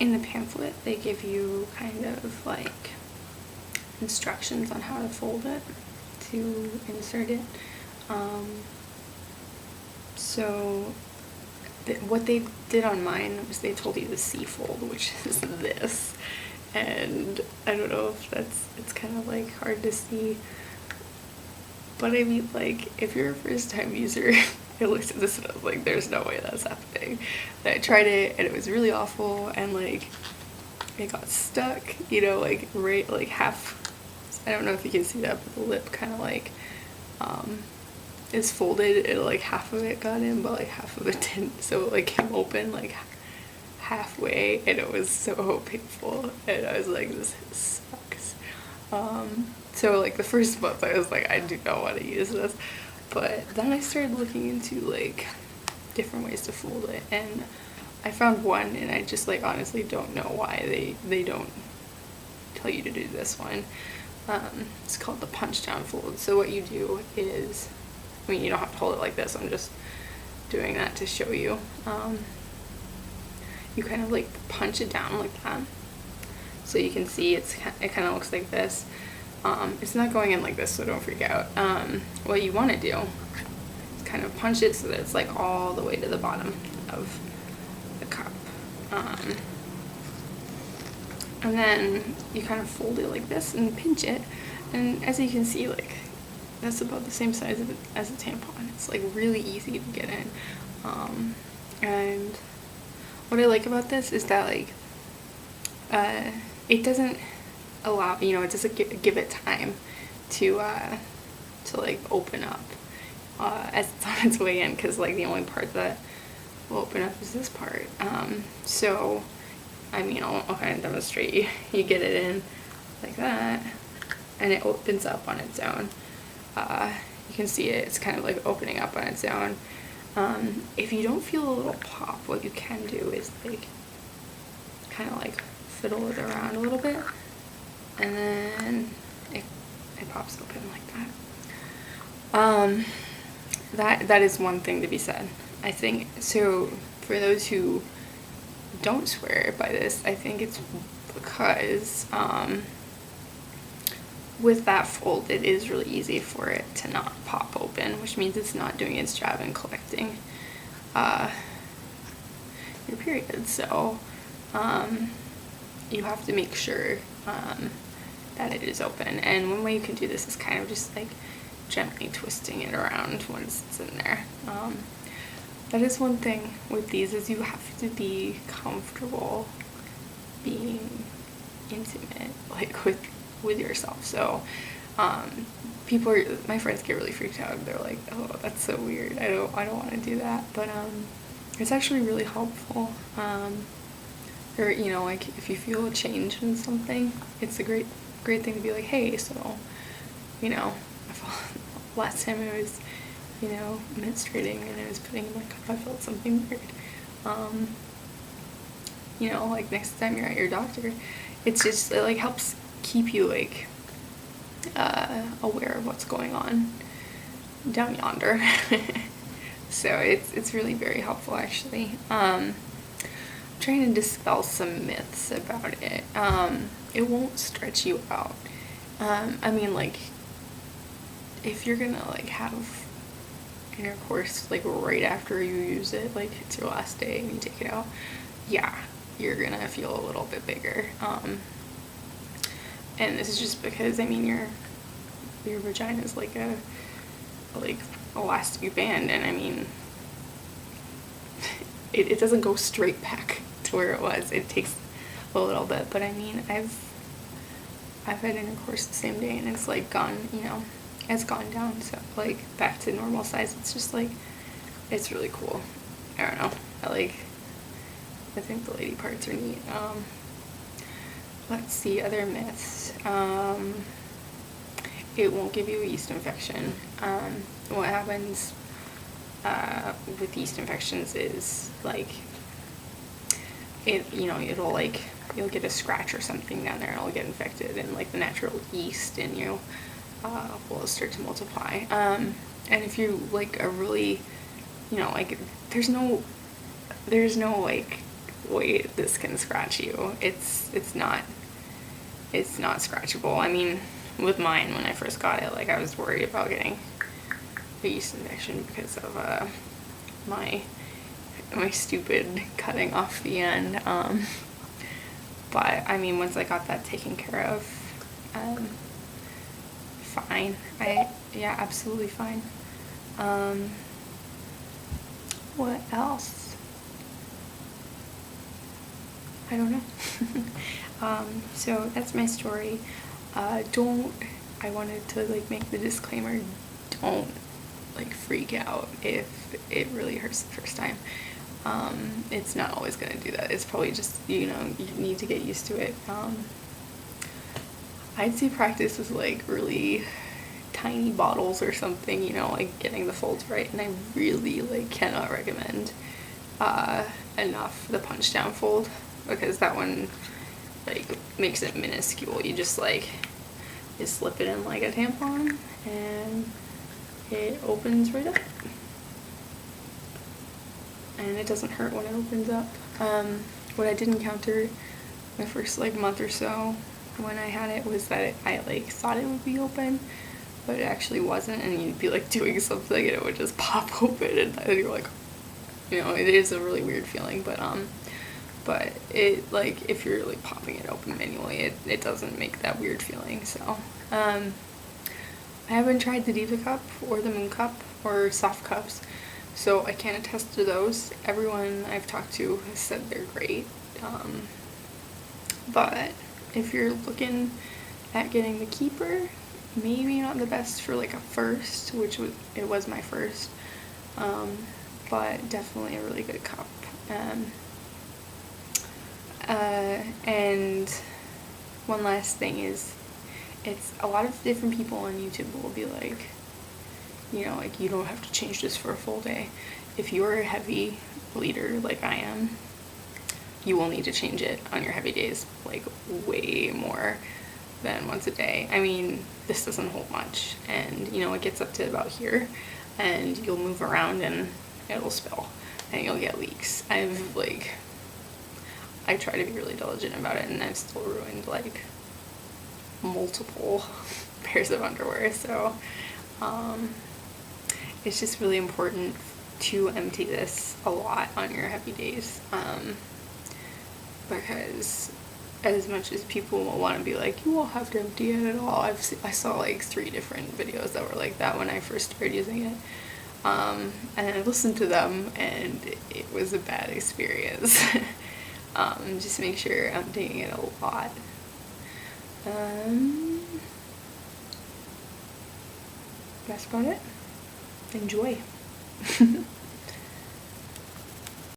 in the pamphlet they give you kind of like instructions on how to fold it to insert it. So what they did on mine was they told you the C-fold, which is this, and I don't know if it's kind of like hard to see, but I mean, like, if you're a first time user, I looked at this and I was like, there's no way that's happening. And I tried it and it was really awful, and like it got stuck, you know, like right, like half, I don't know if you can see that, but the lip kind of like is folded, and like half of it got in but like half of it didn't, so it like came open like halfway, and it was so painful, and I was like, this sucks. So like the first month I was like, I do not want to use this, but then I started looking into like different ways to fold it, and I found one, and I just like honestly don't know why they don't tell you to do this one. It's called the punch down fold. So what you do is, I mean, you don't have to hold it like this, I'm just doing that to show you. You kind of like punch it down like that, so you can see it kind of looks like this. It's not going in like this, so don't freak out. What you want to do is kind of punch it so that it's like all the way to the bottom of the cup. And then you kind of fold it like this and pinch it, and as you can see, like, that's about the same size as a tampon. It's like really easy to get in. And what I like about this is that like it doesn't allow, you know, it doesn't give it time to like open up as it's on its way in, because like the only part that will open up is this part. So I mean, I'll kind of demonstrate. You get it in like that, and it opens up on its own. You can see it's kind of like opening up on its own. If you don't feel a little pop, what you can do is like kind of like fiddle it around a little bit, and then it pops open like that. That is one thing to be said, I think. So for those who don't swear by this, I think it's because with that fold, it is really easy for it to not pop open, which means it's not doing its job in collecting your period. So you have to make sure that it is open, and one way you can do this is kind of just like gently twisting it around once it's in there. That is one thing with these, is you have to be comfortable being intimate, like with yourself. So my friends get really freaked out. They're like, oh, that's so weird, I don't want to do that, but it's actually really helpful. Or, you know, like if you feel a change in something, it's a great thing to be like, hey, so, you know, last time I was, you know, menstruating and I was putting in my cup, I felt something weird. You know, like next time you're at your doctor, it's just, it like helps keep you like aware of what's going on down yonder. So it's really very helpful, actually. I'm trying to dispel some myths about it. It won't stretch you out. I mean, like, if you're gonna like have intercourse like right after you use it, like it's your last day and you take it out, yeah, you're gonna feel a little bit bigger. And this is just because, I mean, your vagina is like a elastic band, and I mean, it doesn't go straight back to where it was. It takes a little bit, but I mean, I've had intercourse the same day and it's like gone, you know, it's gone down, so like back to normal size. It's just like, it's really cool. I don't know, I think the lady parts are neat. Let's see, other myths. It won't give you a yeast infection. What happens with yeast infections is like, it'll like, you'll get a scratch or something down there and it'll get infected, and like the natural yeast in you will start to multiply. And if you like a really, you know, like there's no like wait, this can scratch you. It's not scratchable. I mean, with mine, when I first got it, like, I was worried about getting a yeast infection because of my stupid cutting off the end. But I mean, once I got that taken care of, fine. Yeah, absolutely fine. What else? I don't know. So that's my story. I wanted to like make the disclaimer, don't like freak out if it really hurts the first time. It's not always gonna do that. It's probably just, you need to get used to it. I'd say practice with like really tiny bottles or something, like getting the folds right. And I really like cannot recommend enough the punch down fold, because that one like makes it minuscule. You just slip it in like a tampon and it opens right up. And it doesn't hurt when it opens up. What I did encounter my first like month or so when I had it was that I like thought it would be open, but it actually wasn't, and you'd be like doing something and it would just pop open, and you're like, it is a really weird feeling, but it, like, if you're like popping it open manually, it doesn't make that weird feeling. So I haven't tried the Diva Cup or the Moon Cup or soft cups, so I can't attest to those. Everyone I've talked to has said they're great, but if you're looking at getting the keeper, maybe not the best for like a first, which it was my first, but definitely a really good cup. And one last thing is, it's a lot of different people on YouTube will be like, like, you don't have to change this for a full day. If you're a heavy bleeder like I am, you will need to change it on your heavy days, like way more than once a day. I mean, this doesn't hold much, and it gets up to about here, and you'll move around and it'll spill and you'll get leaks. I try to be really diligent about it, and I've still ruined like multiple pairs of underwear. So it's just really important to empty this a lot on your heavy days, because as much as people will want to be like, you won't have to empty it at all, I saw like 3 different videos that were like that when I first started using it, and I listened to them and it was a bad experience. Just make sure you're emptying it a lot. That's about it. Enjoy.